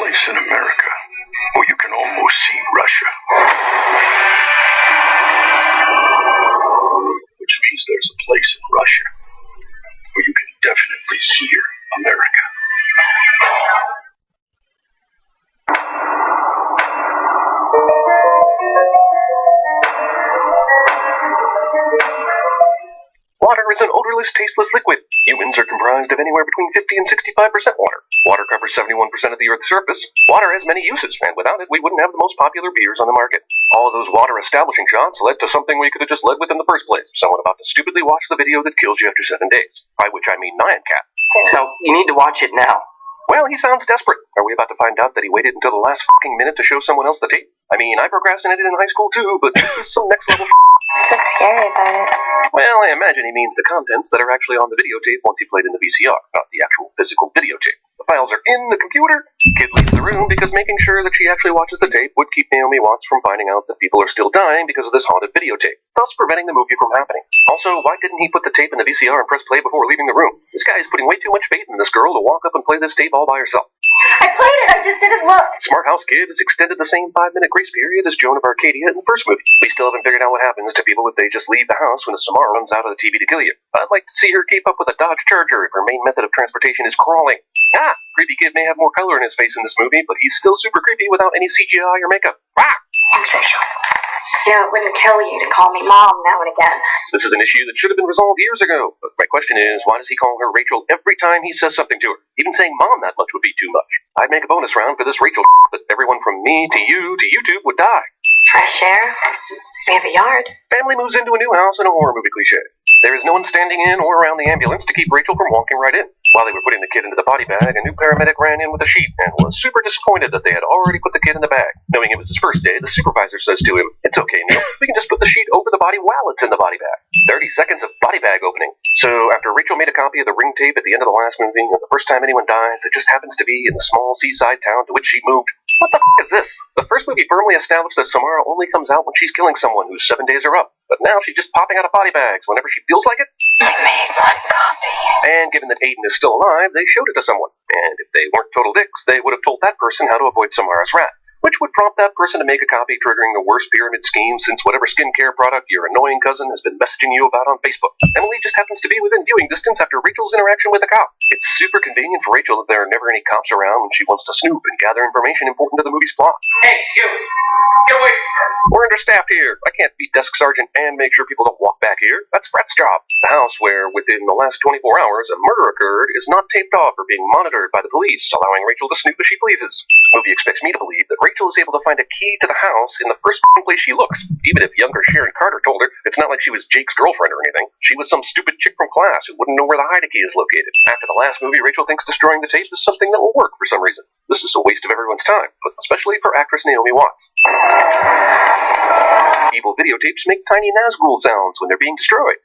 place in America where you can almost see Russia. Which means there's a place in Russia where you can definitely hear America. Water is an odorless, tasteless liquid. Humans are comprised of anywhere between 50 and 65% water. Water covers 71% of the Earth's surface. Water has many uses, and without it, we wouldn't have the most popular beers on the market. All of those water establishing shots led to something we could have just led with in the first place. Someone about to stupidly watch the video that kills you after 7 days. By which I mean Nyan Cat. No, you need to watch it now. Well, he sounds desperate. Are we about to find out that he waited until the last fucking minute to show someone else the tape? I mean, I procrastinated in high school too, but this is some next level What's so scary about it? Well, I imagine he means the contents that are actually on the videotape once he played in the VCR, not the actual physical videotape. The files are in the computer. Kid leaves the room because making sure that she actually watches the tape would keep Naomi Watts from finding out that people are still dying because of this haunted videotape, thus preventing the movie from happening. Also, why didn't he put the tape in the VCR and press play before leaving the room? This guy is putting way too much faith in this girl to walk up and play this tape all by herself. I played it, I just didn't look. Smart House Kid has extended the same 5-minute grace period as Joan of Arcadia in the first movie. We still haven't figured out what happens to people if they just leave the house when a Samara runs out of the TV to kill you. I'd like to see her keep up with a Dodge Charger if her main method of transportation is crawling. Creepy Kid may have more color in his face in this movie, but he's still super creepy without any CGI or makeup. Thanks, Rachel. You know, it wouldn't kill you to call me Mom now and again. This is an issue that should have been resolved years ago. But my question is, why does he call her Rachel every time he says something to her? Even saying Mom that much would be too much. I'd make a bonus round for this Rachel, but everyone from me to you to YouTube would die. Fresh air. We have a yard. Family moves into a new house in a horror movie cliche. There is no one standing in or around the ambulance to keep Rachel from walking right in. While they were putting the kid into the body bag, a new paramedic ran in with a sheet and was super disappointed that they had already put the kid in the bag. Knowing it was his first day, the supervisor says to him, "It's okay, Neil. We can just put the sheet over the body while it's in the body bag." 30 seconds of body bag opening. So after Rachel made a copy of the ring tape at the end of the last movie, and the first time anyone dies, it just happens to be in the small seaside town to which she moved. What the f*** is this? The first movie firmly established that Samara only comes out when she's killing someone whose 7 days are up. But now she's just popping out of body bags whenever she feels like it. I made one copy. And given that Aiden is still alive, they showed it to someone. And if they weren't total dicks, they would have told that person how to avoid Samara's wrath, which would prompt that person to make a copy, triggering the worst pyramid scheme since whatever skincare product your annoying cousin has been messaging you about on Facebook. Emily just happens to be within viewing distance after Rachel's interaction with the cop. It's super convenient for Rachel that there are never any cops around when she wants to snoop and gather information important to the movie's plot. Hey, you! Get away from her! We're understaffed here. I can't be desk sergeant and make sure people don't walk back here. That's Fred's job. The house where, within the last 24 hours, a murder occurred is not taped off or being monitored by the police, allowing Rachel to snoop as she pleases. The movie expects me to believe that Rachel is able to find a key to the house in the first place she looks. Even if younger Sharon Carter told her, it's not like she was Jake's girlfriend or anything. She was some stupid chick from class who wouldn't know where the hide key is located. After the last movie, Rachel thinks destroying the tape is something that will work for some reason. This is a waste of everyone's time, but especially for actress Naomi Watts. Evil videotapes make tiny Nazgul sounds when they're being destroyed.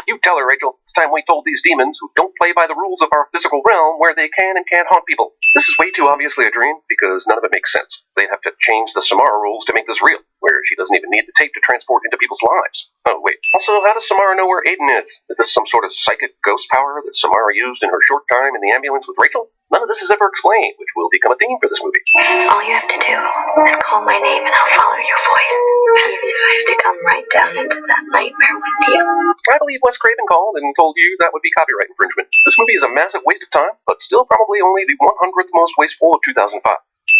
You tell her, Rachel. It's time we told these demons who don't play by the rules of our physical realm where they can and can't haunt people. This is way too obviously a dream because none of it makes sense. They'd have to change the Samara rules to make this real, where she doesn't even need the tape to transport into people's lives. Oh, wait. Also, how does Samara know where Aiden is? Is this some sort of psychic ghost power that Samara used in her short time in the ambulance with Rachel? None of this is ever explained, which will become a theme for this movie. All you have to do is call my name and I'll follow your voice. Even if I have to come right down into that nightmare with you. I believe Wes Craven called and told you that would be copyright infringement. This movie is a massive waste of time, but still probably only the 100th most wasteful of 2005.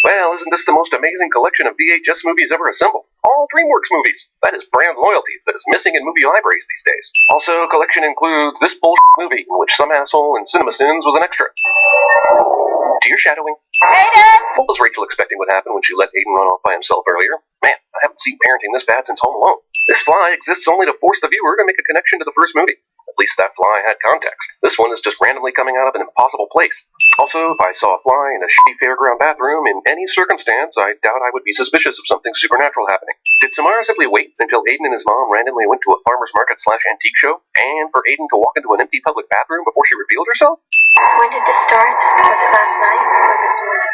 Well, isn't this the most amazing collection of VHS movies ever assembled? All DreamWorks movies. That is brand loyalty that is missing in movie libraries these days. Also, collection includes this bullshit movie in which some asshole in CinemaSins was an extra. Dear Shadowing. Aiden! What was Rachel expecting would happen when she let Aiden run off by himself earlier? Man, I haven't seen parenting this bad since Home Alone. This fly exists only to force the viewer to make a connection to the first movie. At least that fly had context. This one is just randomly coming out of an impossible place. Also, if I saw a fly in a shitty fairground bathroom in any circumstance, I doubt I would be suspicious of something supernatural happening. Did Samara simply wait until Aiden and his mom randomly went to a farmer's market/antique show, and for Aiden to walk into an empty public bathroom before she revealed herself? When did this start? Was it last night or this morning?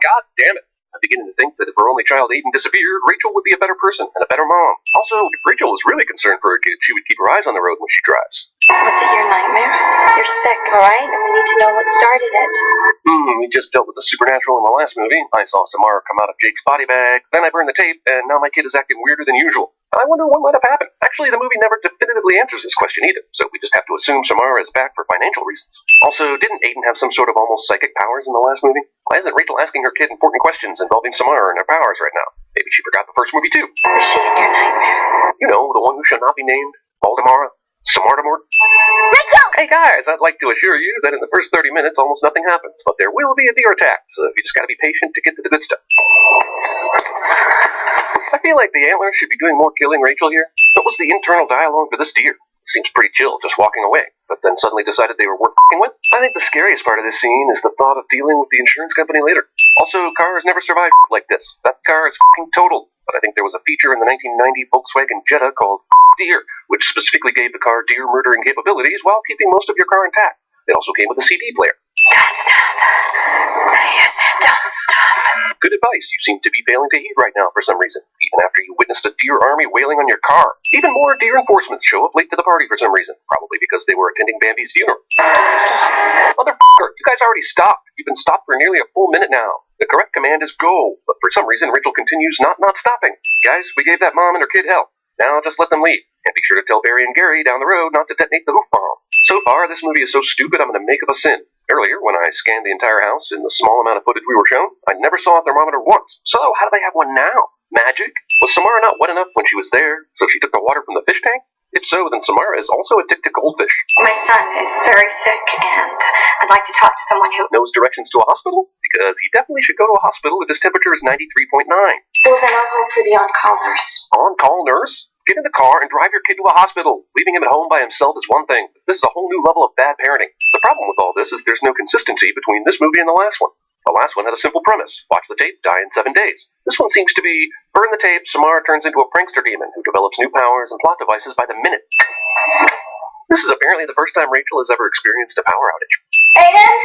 God damn it. I'm beginning to think that if her only child Aiden disappeared, Rachel would be a better person and a better mom. Also, if Rachel is really concerned for her kid, she would keep her eyes on the road when she drives. Was it your nightmare? You're sick, alright? And we need to know what started it. We just dealt with the supernatural in the last movie. I saw Samara come out of Jake's body bag, then I burned the tape, and now my kid is acting weirder than usual. I wonder what might have happened. Actually, the movie never definitively answers this question either, so we just have to assume Samara is back for financial reasons. Also, didn't Aiden have some sort of almost psychic powers in the last movie? Why isn't Rachel asking her kid important questions involving Samara and her powers right now? Maybe she forgot the first movie too. Was she in your nightmare? You know, the one who shall not be named, Voldemort, Smartimort. Rachel! Hey guys, I'd like to assure you that in the first 30 minutes almost nothing happens, but there will be a deer attack, so you just gotta be patient to get to the good stuff. I feel like the antlers should be doing more killing Rachel here. What was the internal dialogue for this deer? Seems pretty chill, just walking away, but then suddenly decided they were worth f***ing with. I think the scariest part of this scene is the thought of dealing with the insurance company later. Also, cars never survive like this. That car is f***ing totaled, but I think there was a feature in the 1990 Volkswagen Jetta called Deer, which specifically gave the car deer murdering capabilities while keeping most of your car intact. It also came with a CD player. Don't stop. You said don't stop. Good advice. You seem to be failing to heed right now for some reason, even after you witnessed a deer army wailing on your car. Even more deer enforcement show up late to the party for some reason, probably because they were attending Bambi's funeral. Motherfucker, you guys already stopped. You've been stopped for nearly a full minute now. The correct command is go, but for some reason Rachel continues not stopping. Guys, we gave that mom and her kid hell. Now just let them leave, and be sure to tell Barry and Gary down the road not to detonate the hoof bomb. So far, this movie is so stupid I'm going to make up a sin. Earlier, when I scanned the entire house in the small amount of footage we were shown, I never saw a thermometer once. So how do they have one now? Magic? Was Samara not wet enough when she was there, so she took the water from the fish tank? If so, then Samara is also addicted to goldfish. My son is very sick, and I'd like to talk to someone who... Knows directions to a hospital? Because he definitely should go to a hospital if his temperature is 93.9. Well, then I'll hold for the on-call nurse. On-call nurse? Get in the car and drive your kid to a hospital. Leaving him at home by himself is one thing. This is a whole new level of bad parenting. The problem with all this is there's no consistency between this movie and the last one. The last one had a simple premise. Watch the tape, die in 7 days. This one seems to be, burn the tape, Samara turns into a prankster demon who develops new powers and plot devices by the minute. This is apparently the first time Rachel has ever experienced a power outage. Aiden?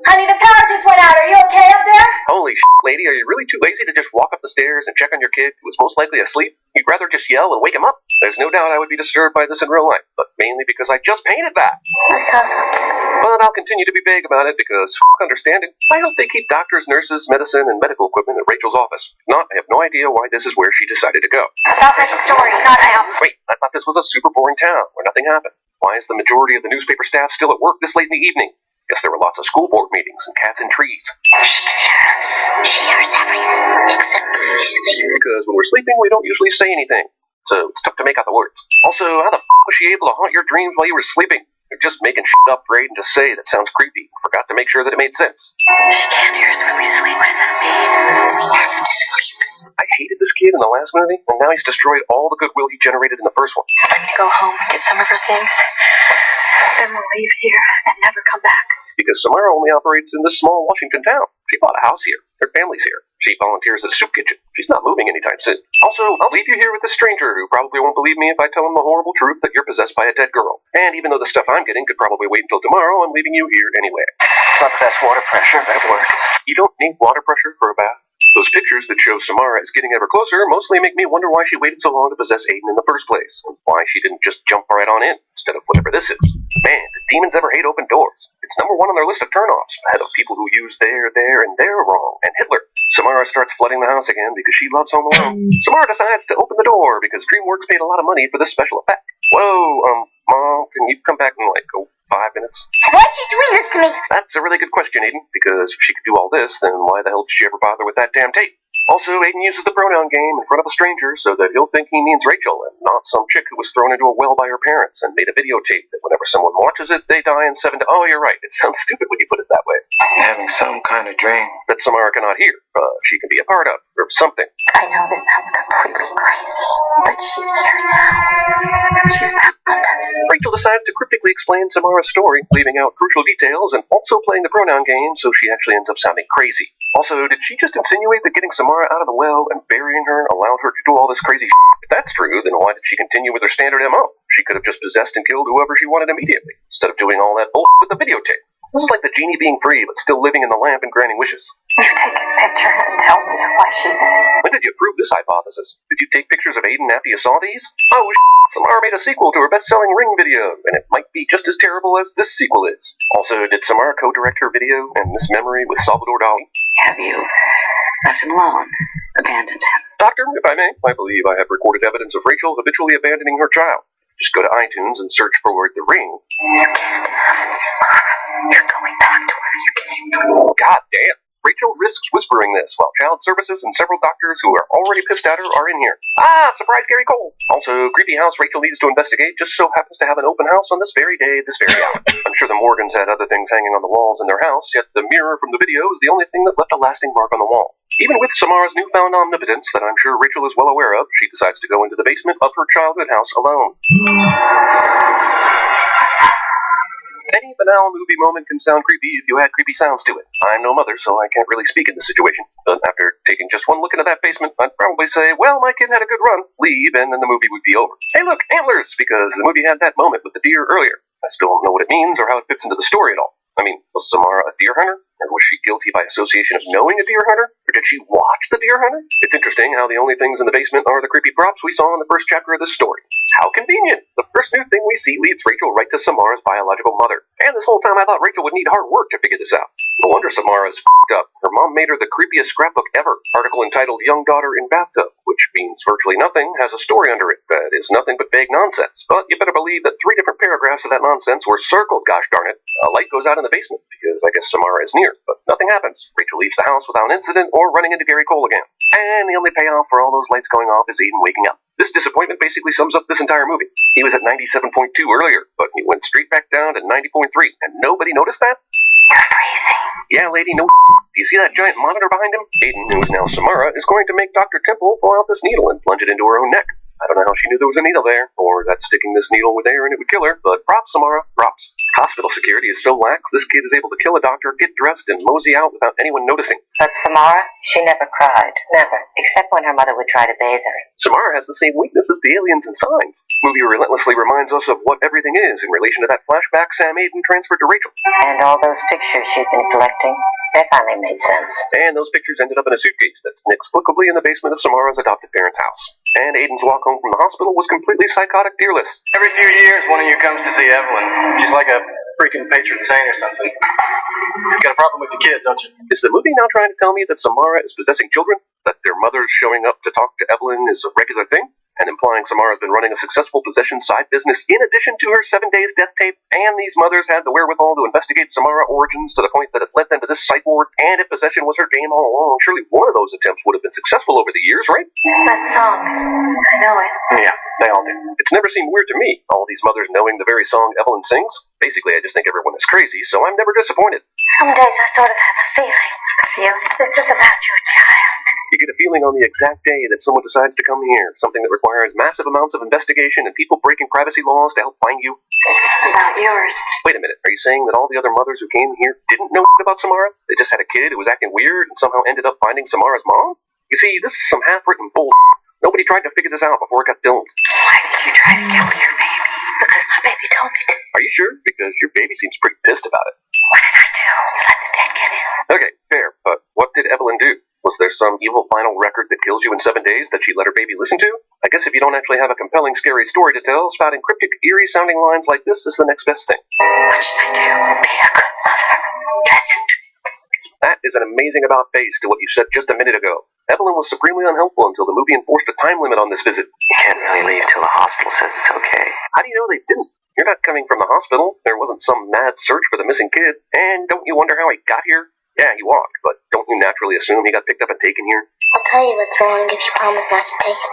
Honey, the power just went out. Are you okay up there? Holy shit, lady, are you really too lazy to just walk up the stairs and check on your kid who is most likely asleep? You'd rather just yell and wake him up? There's no doubt I would be disturbed by this in real life, but mainly because I just painted that. I saw something. But I'll continue to be vague about it because, understanding, I hope they keep doctors, nurses, medicine, and medical equipment at Rachel's office. If not, I have no idea why this is where she decided to go. About her story, not Al. Wait, I thought this was a super boring town where nothing happened. Why is the majority of the newspaper staff still at work this late in the evening? Guess there were lots of school board meetings and cats in trees. She can hear us. She hears everything, except when we sleep. Because when we're sleeping, we don't usually say anything. So it's tough to make out the words. Also, how the f*** was she able to haunt your dreams while you were sleeping? You're just making shit up for Aiden to say that sounds creepy. Forgot to make sure that it made sense. She can't hear us when we sleep. What does that mean? We have to sleep. I hated this kid in the last movie, and now he's destroyed all the goodwill he generated in the first one. I'm gonna go home and get some of her things. Then we'll leave here and never come back. Because Samara only operates in this small Washington town. She bought a house here. Her family's here. She volunteers at a soup kitchen. She's not moving anytime soon. Also, I'll leave you here with a stranger who probably won't believe me if I tell him the horrible truth that you're possessed by a dead girl. And even though the stuff I'm getting could probably wait until tomorrow, I'm leaving you here anyway. It's not the best water pressure, but it works. You don't need water pressure for a bath. Those pictures that show Samara is getting ever closer mostly make me wonder why she waited so long to possess Aiden in the first place, and why she didn't just jump right on in, instead of whatever this is. Man, do demons ever hate open doors? It's number one on their list of turnoffs, ahead of people who use there, and there wrong, and Hitler. Samara starts flooding the house again because she loves Home Alone. Samara decides to open the door because DreamWorks paid a lot of money for this special effect. Whoa, Mom, can you come back in 5 minutes? Why is she doing this to me? That's a really good question, Aiden, because if she could do all this, then why the hell did she ever bother with that damn tape? Also, Aiden uses the pronoun game in front of a stranger so that he'll think he means Rachel and not some chick who was thrown into a well by her parents and made a videotape that whenever someone watches it, they die in 7 days. Oh, you're right. It sounds stupid when you put it that way. I'm having some kind of dream. That Samara cannot hear. She can be a part of, or something. I know this sounds completely crazy, but she's here now. She's found us. Rachel decides to cryptically explain Samara's story, leaving out crucial details and also playing the pronoun game so she actually ends up sounding crazy. Also, did she just insinuate that getting Samara out of the well and burying her allowed her to do all this crazy shit? If that's true, then why did she continue with her standard MO? She could have just possessed and killed whoever she wanted immediately, instead of doing all that bullshit with the videotape. This is like the genie being free, but still living in the lamp and granting wishes. You take his picture and tell me why she's in it. When did you prove this hypothesis? Did you take pictures of Aiden after you saw these? Oh, Samara made a sequel to her best-selling Ring video, and it might be just as terrible as this sequel is. Also, did Samara co-direct her video and this memory with Salvador Dali? Have you left him alone? Abandoned him? Doctor, if I may, I believe I have recorded evidence of Rachel habitually abandoning her child. Just go to iTunes and search for The Ring. You can't have him, Samara. You're going back to where you came from. God damn. Rachel risks whispering this while child services and several doctors who are already pissed at her are in here. Ah, surprise Gary Cole! Also, creepy house Rachel needs to investigate just so happens to have an open house on this very day, this very hour. I'm sure the Morgans had other things hanging on the walls in their house, yet the mirror from the video is the only thing that left a lasting mark on the wall. Even with Samara's newfound omnipotence that I'm sure Rachel is well aware of, she decides to go into the basement of her childhood house alone. Any banal movie moment can sound creepy if you add creepy sounds to it. I'm no mother, so I can't really speak in this situation. But after taking just one look into that basement, I'd probably say, well, my kid had a good run, leave, and then the movie would be over. Hey look, antlers! Because the movie had that moment with the deer earlier. I still don't know what it means or how it fits into the story at all. I mean, was Samara a deer hunter? Or was she guilty by association of knowing a deer hunter? Or did she watch the deer hunter? It's interesting how the only things in the basement are the creepy props we saw in the first chapter of this story. How convenient! The first new thing we see leads Rachel right to Samara's biological mother. And this whole time I thought Rachel would need hard work to figure this out. No wonder Samara's f***ed up. Her mom made her the creepiest scrapbook ever. Article entitled Young Daughter in Bathtub, which means virtually nothing, has a story under it that is nothing but vague nonsense. But you better believe that 3 different paragraphs of that nonsense were circled, gosh darn it. A light goes out in the basement, because I guess Samara is near, but nothing happens. Rachel leaves the house without incident or running into Gary Cole again. And the only payoff for all those lights going off is Aiden waking up. This disappointment basically sums up this entire movie. He was at 97.2 earlier, but he went straight back down to 90.3, and nobody noticed that? You're crazy. Yeah, lady, no. Do you see that giant monitor behind him? Aiden, who is now Samara, is going to make Dr. Temple pull out this needle and plunge it into her own neck. I don't know how she knew there was a needle there, or that sticking this needle with air and it would kill her, but props, Samara, props. Hospital security is so lax, this kid is able to kill a doctor, get dressed, and mosey out without anyone noticing. But Samara, she never cried. Never. Except when her mother would try to bathe her. Samara has the same weakness as the aliens and signs. Movie relentlessly reminds us of what everything is in relation to that flashback Sam Aiden transferred to Rachel. And all those pictures she'd been collecting, they finally made sense. And those pictures ended up in a suitcase that's inexplicably in the basement of Samara's adopted parents' house. And Aiden's walk home from the hospital was completely psychotic deerless. Every few years, one of you comes to see Evelyn. She's like a freaking patron saint or something. Got a problem with your kid, don't you? Is the movie now trying to tell me that Samara is possessing children? That their mother's showing up to talk to Evelyn is a regular thing? And implying Samara's been running a successful possession side business in addition to her 7 days death tape, and these mothers had the wherewithal to investigate Samara origins to the point that it led them to this psych ward, and if possession was her game all along, surely one of those attempts would have been successful over the years, right? That song. I know it. Yeah, they all do. It's never seemed weird to me, all these mothers knowing the very song Evelyn sings. Basically, I just think everyone is crazy, so I'm never disappointed. Some days I sort of have a feeling. This is about your child. You get a feeling on the exact day that someone decides to come here, something that requires massive amounts of investigation and people breaking privacy laws to help find you. About yours. Wait a minute, are you saying that all the other mothers who came here didn't know about Samara? They just had a kid who was acting weird and somehow ended up finding Samara's mom? You see, this is some half-written bull. Nobody tried to figure this out before it got filmed. Why did you try to kill your baby? Because my baby told me to. Are you sure? Because your baby seems pretty pissed about it. What did I do? You let the dead get in. Okay, fair, but what did Evelyn do? Was there some evil final record that kills you in 7 days that she let her baby listen to? I guess if you don't actually have a compelling, scary story to tell, spouting cryptic, eerie-sounding lines like this is the next best thing. What should I do? Be a good mother. Listen to me. That is an amazing about-face to what you said just a minute ago. Evelyn was supremely unhelpful until the movie enforced a time limit on this visit. You can't really leave till the hospital says it's okay. How do you know they didn't? You're not coming from the hospital. There wasn't some mad search for the missing kid. And don't you wonder how he got here? Yeah, he walked, but don't you naturally assume he got picked up and taken here? I'll tell you what's wrong if you promise not to take it.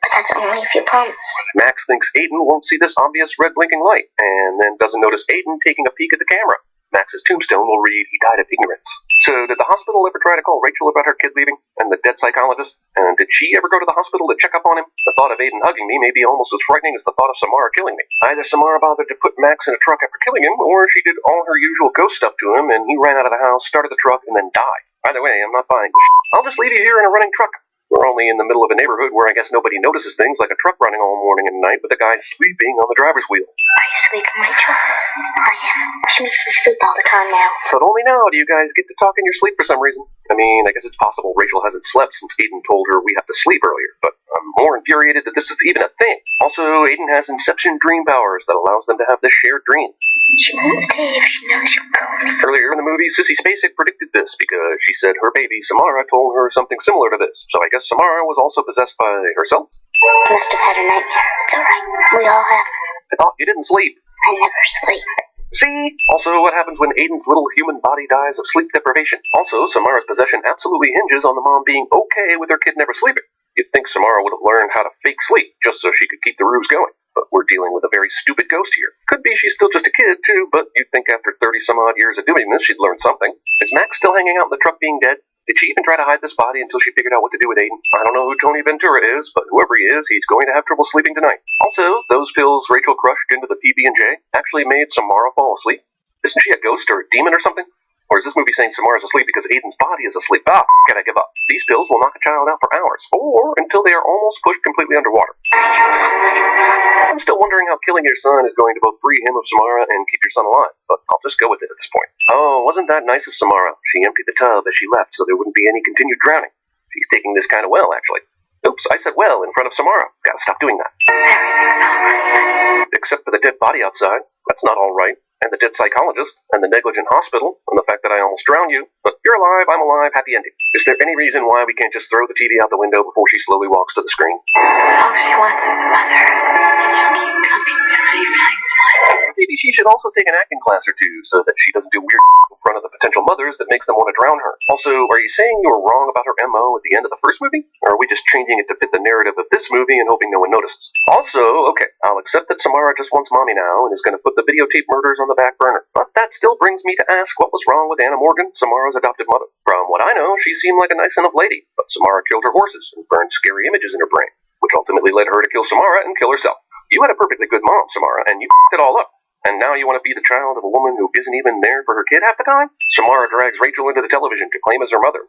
But that's only if you promise. Max thinks Aiden won't see this obvious red blinking light, and then doesn't notice Aiden taking a peek at the camera. Max's tombstone will read, he died of ignorance. So did the hospital ever try to call Rachel about her kid leaving? And the dead psychologist? And did she ever go to the hospital to check up on him? The thought of Aiden hugging me may be almost as frightening as the thought of Samara killing me. Either Samara bothered to put Max in a truck after killing him, or she did all her usual ghost stuff to him, and he ran out of the house, started the truck, and then died. Either way, I'm not buying this. I'll just leave you here in a running truck. We're only in the middle of a neighborhood where I guess nobody notices things like a truck running all morning and night with a guy sleeping on the driver's wheel. Are you sleeping, Rachel? I am. She makes me sleep all the time now. But only now do you guys get to talk in your sleep for some reason. I mean, I guess it's possible Rachel hasn't slept since Aiden told her we have to sleep earlier, but I'm more infuriated that this is even a thing. Also, Aiden has Inception dream powers that allows them to have this shared dream. She won't stay if she knows she'll go. Earlier in the movie, Sissy Spacek predicted this because she said her baby Samara told her something similar to this, so I guess Samara was also possessed by herself? I must have had a nightmare. It's alright. We all have. I thought you didn't sleep. I never sleep. See? Also, what happens when Aiden's little human body dies of sleep deprivation? Also, Samara's possession absolutely hinges on the mom being okay with her kid never sleeping. You'd think Samara would have learned how to fake sleep just so she could keep the ruse going. But we're dealing with a very stupid ghost here. Could be she's still just a kid, too, but you'd think after 30-some-odd years of doing this, she'd learn something. Is Max still hanging out in the truck being dead? Did she even try to hide this body until she figured out what to do with Aiden? I don't know who Tony Ventura is, but whoever he is, he's going to have trouble sleeping tonight. Also, those pills Rachel crushed into the PB&J actually made Samara fall asleep. Isn't she a ghost or a demon or something? Or is this movie saying Samara's asleep because Aiden's body is asleep? Can I give up? These pills will knock a child out for hours, or until they are almost pushed completely underwater. I'm still wondering how killing your son is going to both free him of Samara and keep your son alive, but I'll just go with it at this point. Oh, wasn't that nice of Samara? She emptied the tub as she left so there wouldn't be any continued drowning. She's taking this kind of well, actually. Oops, I said well in front of Samara. Gotta stop doing that. Everything's alright. Except for the dead body outside. That's not all right. And the dead psychologist, and the negligent hospital, and the fact that I almost drowned you. But you're alive, I'm alive, happy ending. Is there any reason why we can't just throw the TV out the window before she slowly walks to the screen? All she wants is a mother, and she'll keep coming till she finds one. Maybe she should also take an acting class or two, so that she doesn't do weird in front of the potential mothers that makes them want to drown her. Also, are you saying you were wrong about her MO at the end of the first movie? Or are we just changing it to fit the narrative of this movie and hoping no one notices? Also, okay, I'll accept that Samara just wants mommy now and is going to put the videotape murders on the back burner. But that still brings me to ask what was wrong with Anna Morgan, Samara's adopted mother. From what I know, she seemed like a nice enough lady, but Samara killed her horses and burned scary images in her brain, which ultimately led her to kill Samara and kill herself. You had a perfectly good mom, Samara, and you f***ed it all up. And now you want to be the child of a woman who isn't even there for her kid half the time? Samara drags Rachel into the television to claim as her mother.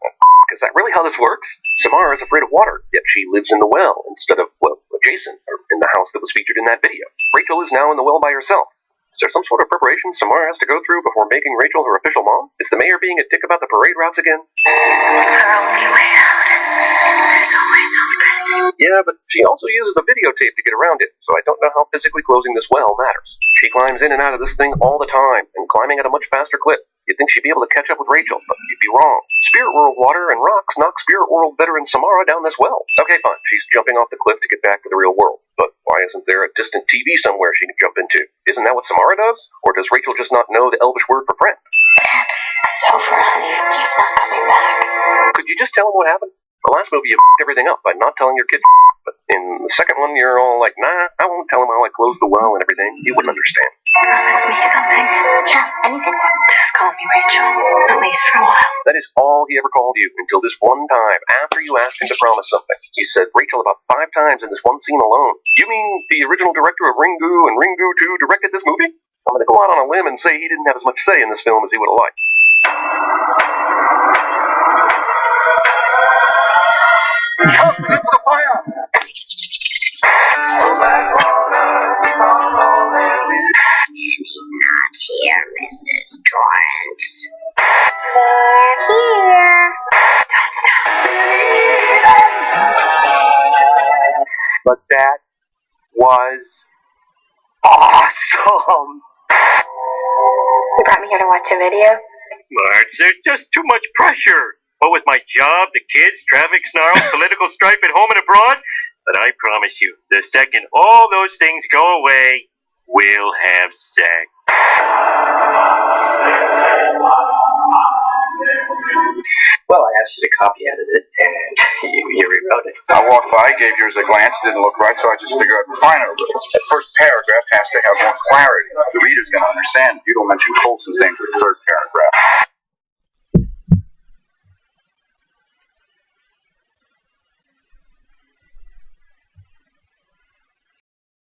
Is that really how this works? Samara is afraid of water, yet she lives in the well instead of, well, adjacent, or in the house that was featured in that video. Rachel is now in the well by herself. Is there some sort of preparation Samara has to go through before making Rachel her official mom? Is the mayor being a dick about the parade routes again? Her only way out is always open. Yeah, but she also uses a videotape to get around it, so I don't know how physically closing this well matters. She climbs in and out of this thing all the time, and climbing at a much faster clip. You'd think she'd be able to catch up with Rachel, but you'd be wrong. Spirit World water and rocks knock Spirit World veteran Samara down this well. Okay, fine, she's jumping off the cliff to get back to the real world. But why isn't there a distant TV somewhere she can jump into? Isn't that what Samara does? Or does Rachel just not know the Elvish word for friend? It's over, honey. She's not coming back. Could you just tell him what happened? The last movie, you everything up by not telling your kid. But in the second one, you're all like, nah, I won't tell him how I closed the well and everything. He wouldn't understand. Promise me something. Yeah, anything. Just call me Rachel, at least for a while. That is all he ever called you until this one time after you asked him to promise something. He said Rachel about 5 times in this one scene alone. You mean the original director of Ringu and Ringu 2 directed this movie? I'm going to go out on a limb and say he didn't have as much say in this film as he would have liked. Oh, into the fire! He's not here, Mrs. Torrance. They're here. Don't stop. But that was awesome! You brought me here to watch a video? Marge, there's just too much pressure. What with my job, the kids, traffic snarls, political strife at home and abroad? But I promise you, the second all those things go away, we'll have sex. Well, I asked you to copy edit it, and you rewrote it. I walked by, gave yours a glance, it didn't look right, so I just figured I'd refine it a little. That first paragraph has to have more clarity. The reader's going to understand. You don't mention Colson's name to the third paragraph.